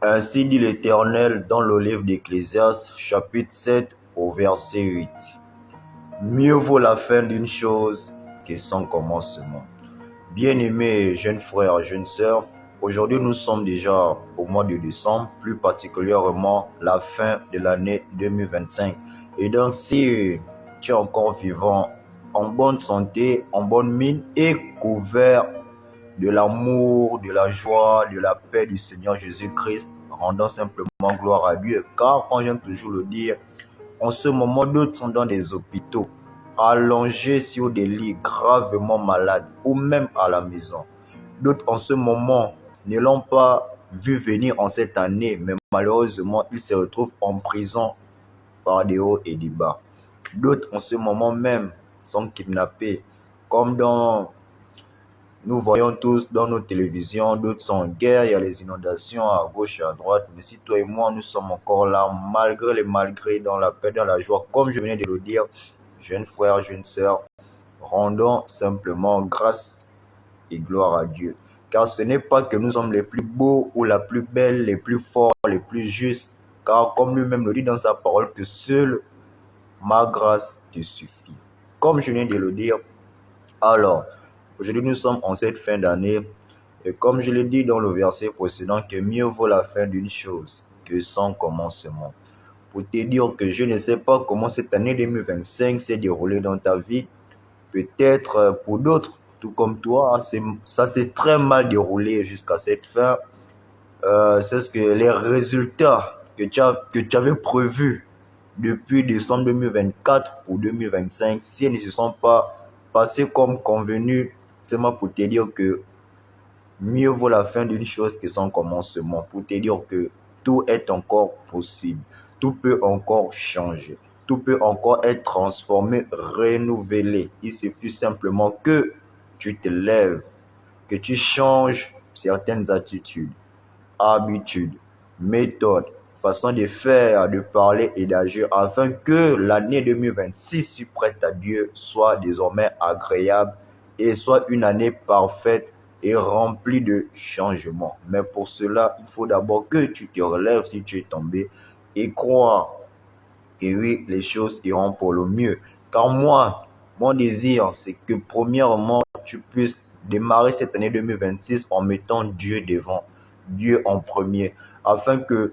Ainsi dit l'Éternel dans le livre d'Ecclésiaste, chapitre 7, au verset 8. Mieux vaut la fin d'une chose que son commencement. Bien-aimés jeunes frères, jeunes sœurs, aujourd'hui nous sommes déjà au mois de décembre, plus particulièrement la fin de l'année 2025. Et donc si tu es encore vivant, en bonne santé, en bonne mine et couvert de l'amour, de la joie, de la paix du Seigneur Jésus-Christ, rendant simplement gloire à Dieu. Car, quand j'aime toujours le dire, en ce moment, d'autres sont dans des hôpitaux, allongés sur des lits gravement malades ou même à la maison. D'autres, en ce moment, ne l'ont pas vu venir en cette année, mais malheureusement, ils se retrouvent en prison par des hauts et des bas. D'autres, en ce moment même, sont kidnappés, comme nous voyons tous dans nos télévisions. D'autres sont en guerre, il y a les inondations à gauche et à droite. Mais si toi et moi, nous sommes encore là, malgré les malgrés, dans la paix, dans la joie, comme je venais de le dire, jeunes frères, jeunes sœurs, rendons simplement grâce et gloire à Dieu. Car ce n'est pas que nous sommes les plus beaux ou la plus belle, les plus forts, les plus justes. Car comme lui-même le dit dans sa parole, que seule ma grâce te suffit. Comme je viens de le dire, alors, aujourd'hui, nous sommes en cette fin d'année, et comme je l'ai dit dans le verset précédent, que mieux vaut la fin d'une chose que son commencement. Pour te dire que je ne sais pas comment cette année 2025 s'est déroulée dans ta vie, peut-être pour d'autres, tout comme toi, ça s'est très mal déroulé jusqu'à cette fin. C'est ce que les résultats que tu avais prévus depuis décembre 2024 pour 2025, si elles ne se sont pas passé comme convenu, c'est moi pour te dire que mieux vaut la fin d'une chose que son commencement. Pour te dire que tout est encore possible, tout peut encore changer, tout peut encore être transformé, renouvelé. Il suffit simplement que tu te lèves, que tu changes certaines attitudes, habitudes, méthodes, façon de faire, de parler et d'agir, afin que l'année 2026, si prête à Dieu, soit désormais agréable et soit une année parfaite et remplie de changements. Mais pour cela, il faut d'abord que tu te relèves si tu es tombé et croire que oui, les choses iront pour le mieux. Car moi, mon désir, c'est que premièrement, tu puisses démarrer cette année 2026 en mettant Dieu devant, Dieu en premier, afin que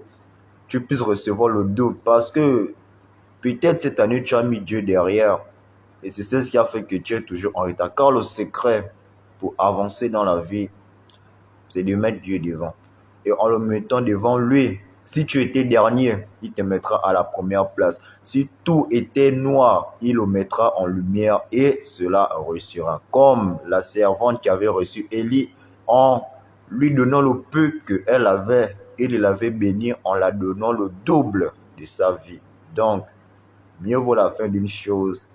tu puisses recevoir le double. Parce que peut-être cette année, tu as mis Dieu derrière. Et c'est ce qui a fait que tu es toujours en retard. Car le secret pour avancer dans la vie, c'est de mettre Dieu devant. Et en le mettant devant lui, si tu étais dernier, il te mettra à la première place. Si tout était noir, il le mettra en lumière et cela réussira. Comme la servante qui avait reçu Élie en lui donnant le peu qu'elle avait, il l'avait béni en la donnant le double de sa vie. Donc, mieux vaut la fin d'une chose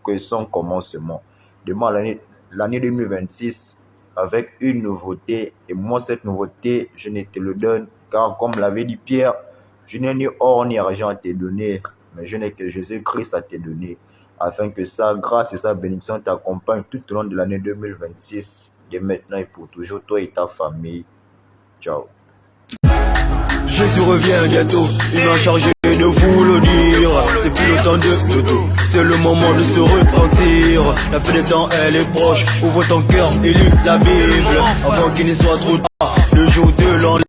que son commencement. Demande l'année 2026 avec une nouveauté. Et moi, cette nouveauté, je ne te le donne, car comme l'avait dit Pierre, je n'ai ni or ni argent à te donner, mais je n'ai que Jésus-Christ à te donner, afin que sa grâce et sa bénédiction t'accompagnent tout au long de l'année 2026, de maintenant et pour toujours, toi et ta famille. Ciao. Jésus revient bientôt, il m'a chargé de vous le dire. C'est plus le temps de dodo, c'est le moment de se repentir. La fin des temps elle est proche, ouvre ton cœur et lis la Bible, avant qu'il ne soit trop tard, le jour de l'an.